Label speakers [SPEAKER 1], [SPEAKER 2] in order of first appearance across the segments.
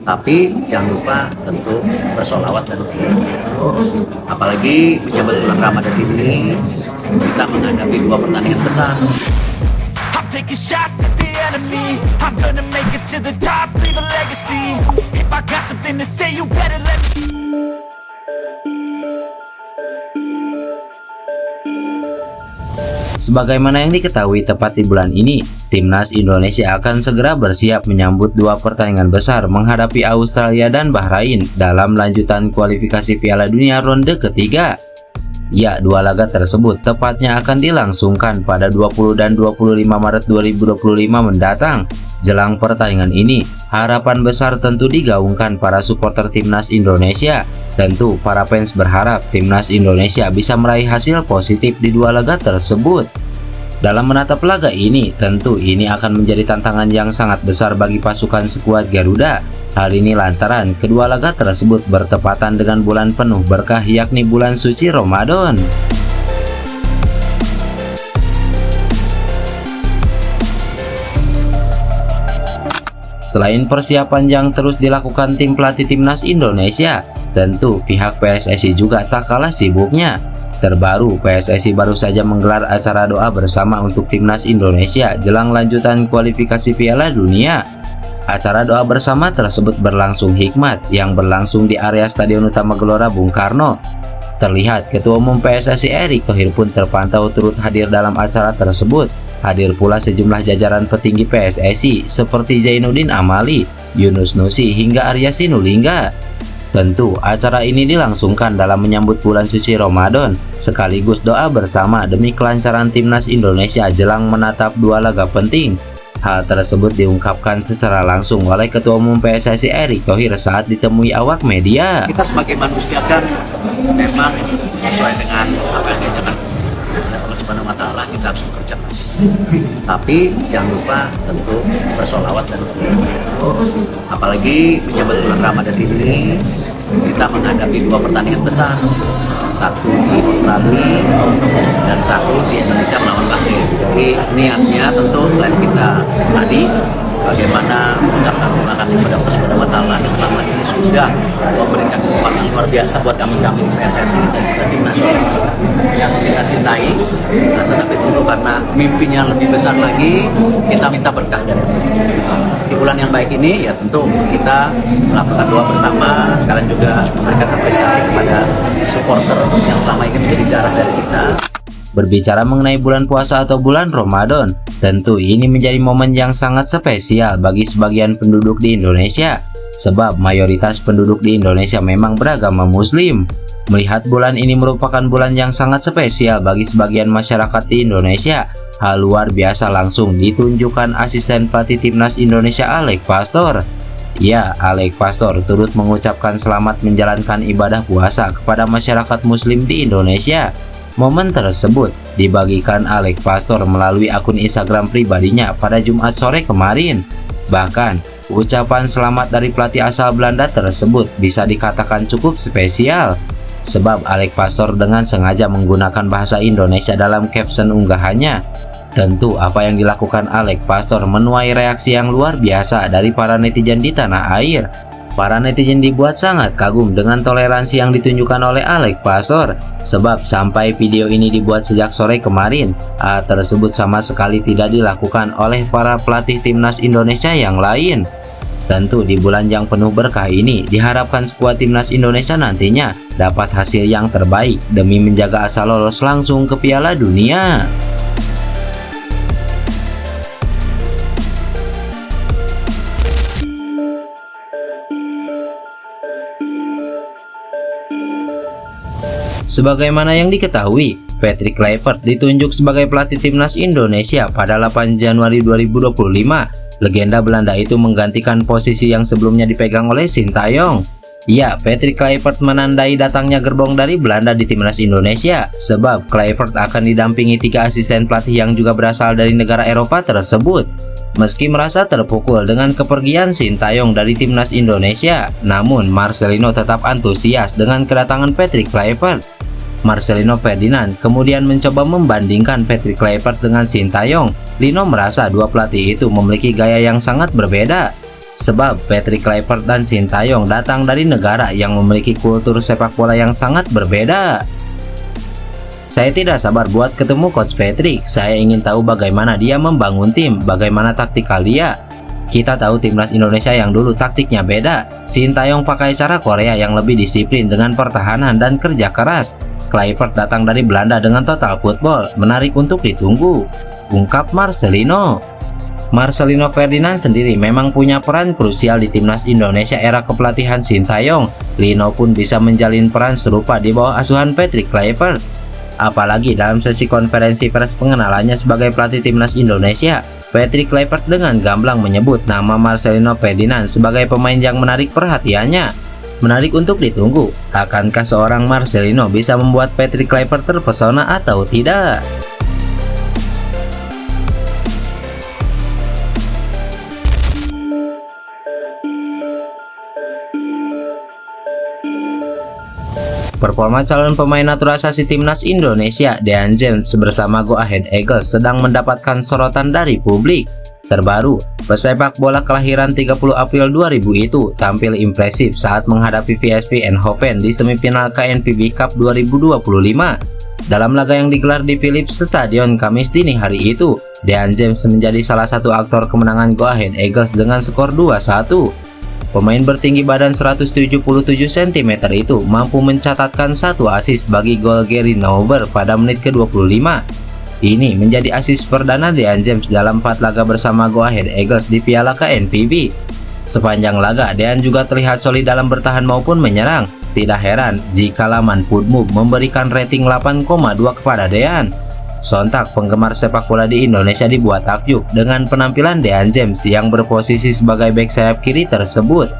[SPEAKER 1] Tapi jangan lupa tentu bersolawat dan apalagi menyambut bulan Ramadan ini kita menghadapi dua pertandingan besar.
[SPEAKER 2] I'm taking shots at the enemy. I'm gonna make it to the top, leave a legacy. If I got something to say, you better let me.
[SPEAKER 3] Sebagaimana yang diketahui, tepat di bulan ini, Timnas Indonesia akan segera bersiap menyambut dua pertandingan besar menghadapi Australia dan Bahrain dalam lanjutan kualifikasi Piala Dunia ronde ketiga. Ya, dua laga tersebut tepatnya akan dilangsungkan pada 20 dan 25 Maret 2025 mendatang. Jelang pertandingan ini, harapan besar tentu digaungkan para supporter Timnas Indonesia. Tentu para fans berharap Timnas Indonesia bisa meraih hasil positif di dua laga tersebut. Dalam menatap laga ini, tentu ini akan menjadi tantangan yang sangat besar bagi pasukan skuad Garuda. Hal ini lantaran kedua laga tersebut bertepatan dengan bulan penuh berkah, yakni bulan suci Ramadan. Selain persiapan yang terus dilakukan tim pelatih Timnas Indonesia, tentu pihak PSSI juga tak kalah sibuknya. Terbaru, PSSI baru saja menggelar acara doa bersama untuk Timnas Indonesia jelang lanjutan kualifikasi Piala Dunia. Acara doa bersama tersebut berlangsung hikmat yang berlangsung di area Stadion Utama Gelora Bung Karno. Terlihat Ketua Umum PSSI Erick Thohir pun terpantau turut hadir dalam acara tersebut. Hadir pula sejumlah jajaran petinggi PSSI seperti Zainuddin Amali, Yunus Nusi hingga Arya Sinulinga. Tentu acara ini dilangsungkan dalam menyambut bulan suci Ramadan sekaligus doa bersama demi kelancaran Timnas Indonesia jelang menatap dua laga penting. Hal tersebut diungkapkan secara langsung oleh Ketua Umum PSSI Erick Thohir saat ditemui awak media.
[SPEAKER 1] Kita sebagai manusia kan memang sesuai dengan apa yang diajarkan oleh Allah Subhanahu wa Ta'ala, kita harus bekerja keras. Tapi jangan lupa tentu bersolawat dan apalagi menyambut bulan Ramadan ini kita menghadapi dua pertandingan besar, satu di Australia dan satu di Indonesia melawan Bahrain. Jadi niatnya tentu selain kita tadi bagaimana mengucapkan terima kasih kepada Allah Subhanahu wa Ta'ala yang selama ini sudah memberikan kekuatan yang luar biasa buat kami PSSI dan juga tim nasional yang kita cintai. Nah, tetapi tentu karena mimpinya lebih besar lagi, kita minta berkah dari Allah. Di bulan yang baik ini ya tentu kita melakukan doa bersama, sekalian juga memberikan apresiasi kepada supporter yang selama ini menjadi darah dari kita.
[SPEAKER 3] Berbicara mengenai bulan puasa atau bulan Ramadan, tentu ini menjadi momen yang sangat spesial bagi sebagian penduduk di Indonesia, sebab mayoritas penduduk di Indonesia memang beragama Muslim. Melihat bulan ini merupakan bulan yang sangat spesial bagi sebagian masyarakat di Indonesia, hal luar biasa langsung ditunjukkan asisten pelatih Timnas Indonesia Alex Pastor. Ya, Alex Pastor turut mengucapkan selamat menjalankan ibadah puasa kepada masyarakat Muslim di Indonesia. Momen tersebut dibagikan Alex Pastor melalui akun Instagram pribadinya pada Jumat sore kemarin. Bahkan, ucapan selamat dari pelatih asal Belanda tersebut bisa dikatakan cukup spesial, sebab Alex Pastor dengan sengaja menggunakan bahasa Indonesia dalam caption unggahannya. Tentu apa yang dilakukan Alex Pastor menuai reaksi yang luar biasa dari para netizen di tanah air. Para netizen dibuat sangat kagum dengan toleransi yang ditunjukkan oleh Alex Pastor, sebab sampai video ini dibuat sejak sore kemarin, hal tersebut sama sekali tidak dilakukan oleh para pelatih Timnas Indonesia yang lain. Tentu di bulan yang penuh berkah ini diharapkan skuad Timnas Indonesia nantinya dapat hasil yang terbaik demi menjaga asa lolos langsung ke Piala Dunia. Sebagaimana yang diketahui, Patrick Kluivert ditunjuk sebagai pelatih Timnas Indonesia pada 8 Januari 2025. Legenda Belanda itu menggantikan posisi yang sebelumnya dipegang oleh Sintayong. Ya, Patrick Kluivert menandai datangnya gerbong dari Belanda di Timnas Indonesia, sebab Kluivert akan didampingi 3 asisten pelatih yang juga berasal dari negara Eropa tersebut. Meski merasa terpukul dengan kepergian Sintayong dari Timnas Indonesia, namun Marcelino tetap antusias dengan kedatangan Patrick Kluivert. Marcelino Ferdinand kemudian mencoba membandingkan Patrick Kluivert dengan Sintayong. Lino merasa dua pelatih itu memiliki gaya yang sangat berbeda. Sebab Patrick Kluivert dan Sintayong datang dari negara yang memiliki kultur sepak bola yang sangat berbeda. Saya tidak sabar buat ketemu Coach Patrick. Saya ingin tahu bagaimana dia membangun tim, bagaimana taktikal dia. Kita tahu timnas Indonesia yang dulu taktiknya beda. Sintayong pakai cara Korea yang lebih disiplin dengan pertahanan dan kerja keras. Kluivert datang dari Belanda dengan total football, menarik untuk ditunggu, ungkap Marcelino. Marcelino Ferdinand sendiri memang punya peran krusial di timnas Indonesia era kepelatihan Sintayong. Lino pun bisa menjalin peran serupa di bawah asuhan Patrick Kluivert. Apalagi dalam sesi konferensi pers pengenalannya sebagai pelatih timnas Indonesia, Patrick Kluivert dengan gamblang menyebut nama Marcelino Ferdinand sebagai pemain yang menarik perhatiannya. Menarik untuk ditunggu, akankah seorang Marcelino bisa membuat Patrick Kluivert terpesona atau tidak? Performa calon pemain naturalisasi timnas Indonesia, Dean James bersama Go Ahead Eagles sedang mendapatkan sorotan dari publik. Terbaru, pesepak bola kelahiran 30 April 2000 itu tampil impresif saat menghadapi VSV Eindhoven di semifinal KNVB Cup 2025. Dalam laga yang digelar di Philips Stadion Kamis dini hari itu, Dean James menjadi salah satu aktor kemenangan Go Ahead Eagles dengan skor 2-1. Pemain bertinggi badan 177 cm itu mampu mencatatkan satu assist bagi gol Gary Neuber pada menit ke-25. Ini menjadi assist perdana Dean James dalam 4 laga bersama Go Ahead Eagles di Piala KNVB. Sepanjang laga, Dean juga terlihat solid dalam bertahan maupun menyerang. Tidak heran jika laman Footmob memberikan rating 8,2 kepada Dean. Sontak penggemar sepak bola di Indonesia dibuat takjub dengan penampilan Dean James yang berposisi sebagai bek sayap kiri tersebut.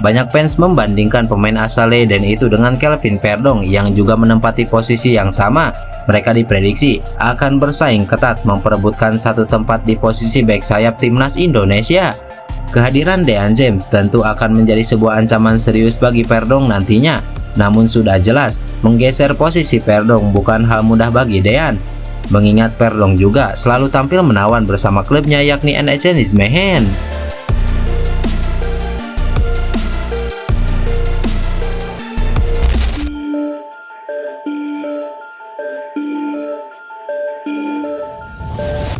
[SPEAKER 3] Banyak fans membandingkan pemain asal Leiden itu dengan Kelvin Verdong yang juga menempati posisi yang sama. Mereka diprediksi akan bersaing ketat memperebutkan satu tempat di posisi bek sayap timnas Indonesia. Kehadiran Dean James tentu akan menjadi sebuah ancaman serius bagi Verdong nantinya. Namun sudah jelas, menggeser posisi Verdong bukan hal mudah bagi Dean. Mengingat Verdong juga selalu tampil menawan bersama klubnya yakni NEC Nijmegen.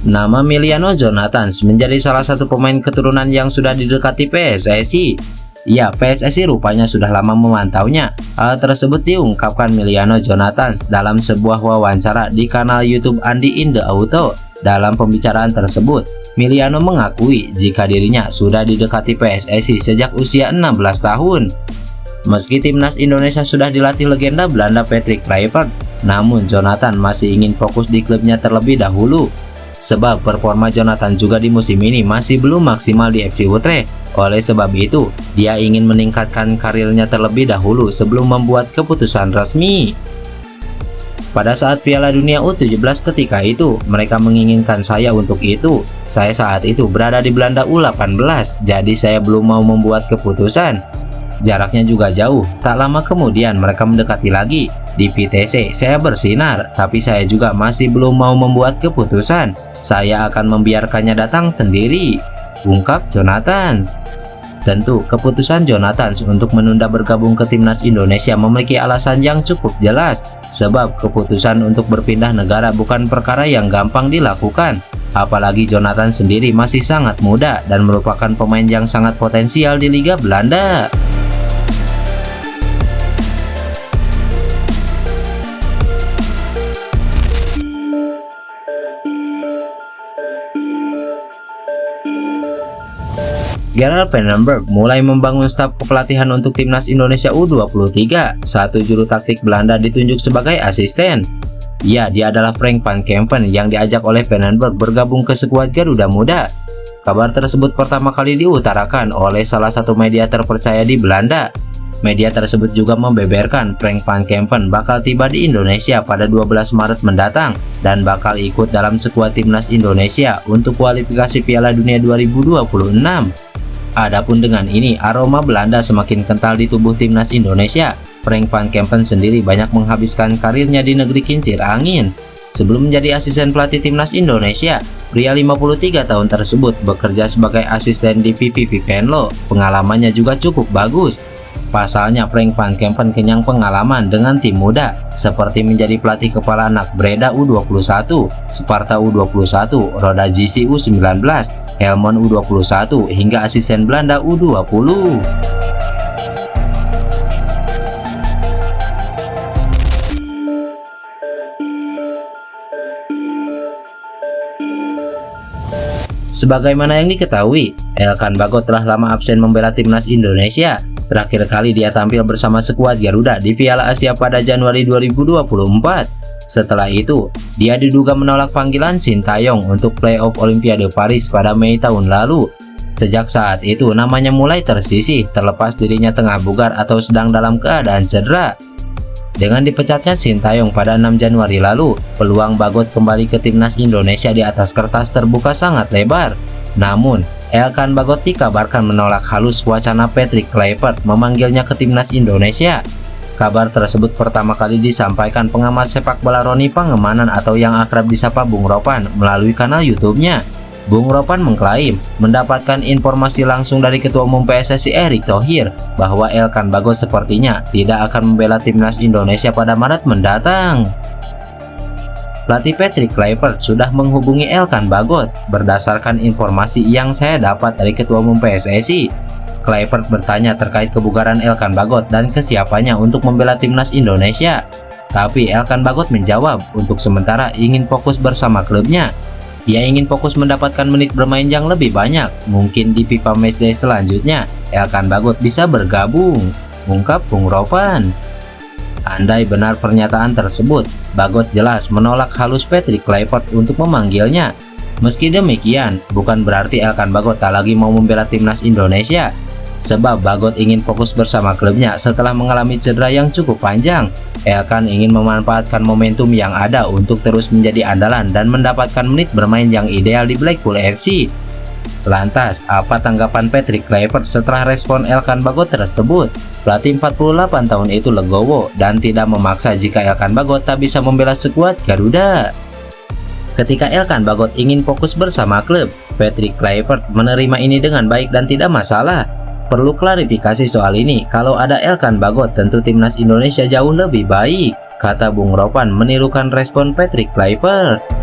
[SPEAKER 3] Nama Emiliano Jonathans menjadi salah satu pemain keturunan yang sudah didekati PSSI. Ya, PSSI rupanya sudah lama memantaunya. Hal tersebut diungkapkan Emiliano Jonathans dalam sebuah wawancara di kanal YouTube Andi in the Auto. Dalam pembicaraan tersebut, Emiliano mengakui jika dirinya sudah didekati PSSI sejak usia 16 tahun. Meski timnas Indonesia sudah dilatih legenda Belanda Patrick Kluivert, namun Jonathan masih ingin fokus di klubnya terlebih dahulu. Sebab performa Jonathan juga di musim ini masih belum maksimal di FC Utrecht. Oleh sebab itu, dia ingin meningkatkan karirnya terlebih dahulu sebelum membuat keputusan resmi. Pada saat Piala Dunia U17 ketika itu, mereka menginginkan saya untuk itu. Saya saat itu berada di Belanda U18, jadi saya belum mau membuat keputusan. Jaraknya juga jauh. Tak lama kemudian mereka mendekati lagi. Di PTC saya bersinar, tapi saya juga masih belum mau membuat keputusan. Saya akan membiarkannya datang sendiri, ungkap Jonathan. Tentu keputusan Jonathan untuk menunda bergabung ke timnas Indonesia memiliki alasan yang cukup jelas. Sebab keputusan untuk berpindah negara bukan perkara yang gampang dilakukan. Apalagi Jonathan sendiri masih sangat muda dan merupakan pemain yang sangat potensial di Liga Belanda. Gerard Vandenberg mulai membangun staf kepelatihan untuk timnas Indonesia U23. Satu juru taktik Belanda ditunjuk sebagai asisten. Ya, dia adalah Frank van Kempen yang diajak oleh Vandenberg bergabung ke skuad Garuda Muda. Kabar tersebut pertama kali diutarakan oleh salah satu media terpercaya di Belanda. Media tersebut juga membeberkan Frank van Kempen bakal tiba di Indonesia pada 12 Maret mendatang dan bakal ikut dalam skuad timnas Indonesia untuk kualifikasi Piala Dunia 2026. Adapun dengan ini, aroma Belanda semakin kental di tubuh timnas Indonesia. Frank van Kempen sendiri banyak menghabiskan karirnya di negeri kincir angin. Sebelum menjadi asisten pelatih timnas Indonesia, pria 53 tahun tersebut bekerja sebagai asisten di PPV Venlo. Pengalamannya juga cukup bagus. Pasalnya, Frank van Kempen kenyang pengalaman dengan tim muda, seperti menjadi pelatih kepala anak Breda U21, Sparta U21, Roda JC U19, Helmond U21, hingga asisten Belanda U20. Sebagaimana yang diketahui, Elkan Bagot telah lama absen membela timnas Indonesia. Terakhir kali dia tampil bersama skuad Garuda di Piala Asia pada Januari 2024. Setelah itu, dia diduga menolak panggilan Sintayong untuk playoff Olimpiade Paris pada Mei tahun lalu. Sejak saat itu, namanya mulai tersisih, terlepas dirinya tengah bugar atau sedang dalam keadaan cedera. Dengan dipecatnya Sintayong pada 6 Januari lalu, peluang Bagot kembali ke timnas Indonesia di atas kertas terbuka sangat lebar. Namun, Elkan Bagot dikabarkan menolak halus wacana Patrick Kluivert memanggilnya ke timnas Indonesia. Kabar tersebut pertama kali disampaikan pengamat sepak bola Roni Pangemanan atau yang akrab disapa Bung Ropan melalui kanal YouTube-nya. Bung Ropan mengklaim mendapatkan informasi langsung dari Ketua Umum PSSI Erick Thohir bahwa Elkan Bagot sepertinya tidak akan membela timnas Indonesia pada Maret mendatang. Pelatih Patrick Kluivert sudah menghubungi Elkan Bagot. Berdasarkan informasi yang saya dapat dari Ketua Umum PSSI, Kluivert bertanya terkait kebugaran Elkan Bagot dan kesiapannya untuk membela timnas Indonesia. Tapi Elkan Bagot menjawab untuk sementara ingin fokus bersama klubnya. Ia ingin fokus mendapatkan menit bermain yang lebih banyak. Mungkin di FIFA Matchday selanjutnya, Elkan Bagot bisa bergabung, ungkap Bung Ropan. Andai benar pernyataan tersebut, Bagot jelas menolak halus Patrick Kluivert untuk memanggilnya. Meski demikian, bukan berarti Elkan Bagot tak lagi mau membela timnas Indonesia. Sebab Bagot ingin fokus bersama klubnya setelah mengalami cedera yang cukup panjang. Elkan ingin memanfaatkan momentum yang ada untuk terus menjadi andalan dan mendapatkan menit bermain yang ideal di Blackpool FC. Lantas, apa tanggapan Patrick Kluivert setelah respon Elkan Bagot tersebut? Pelatih 48 tahun itu legowo dan tidak memaksa jika Elkan Bagot tak bisa membela skuad Garuda. Ketika Elkan Bagot ingin fokus bersama klub, Patrick Kluivert menerima ini dengan baik dan tidak masalah. Perlu klarifikasi soal ini, kalau ada Elkan Bagot tentu timnas Indonesia jauh lebih baik, kata Bung Ropan menirukan respon Patrick Kluivert.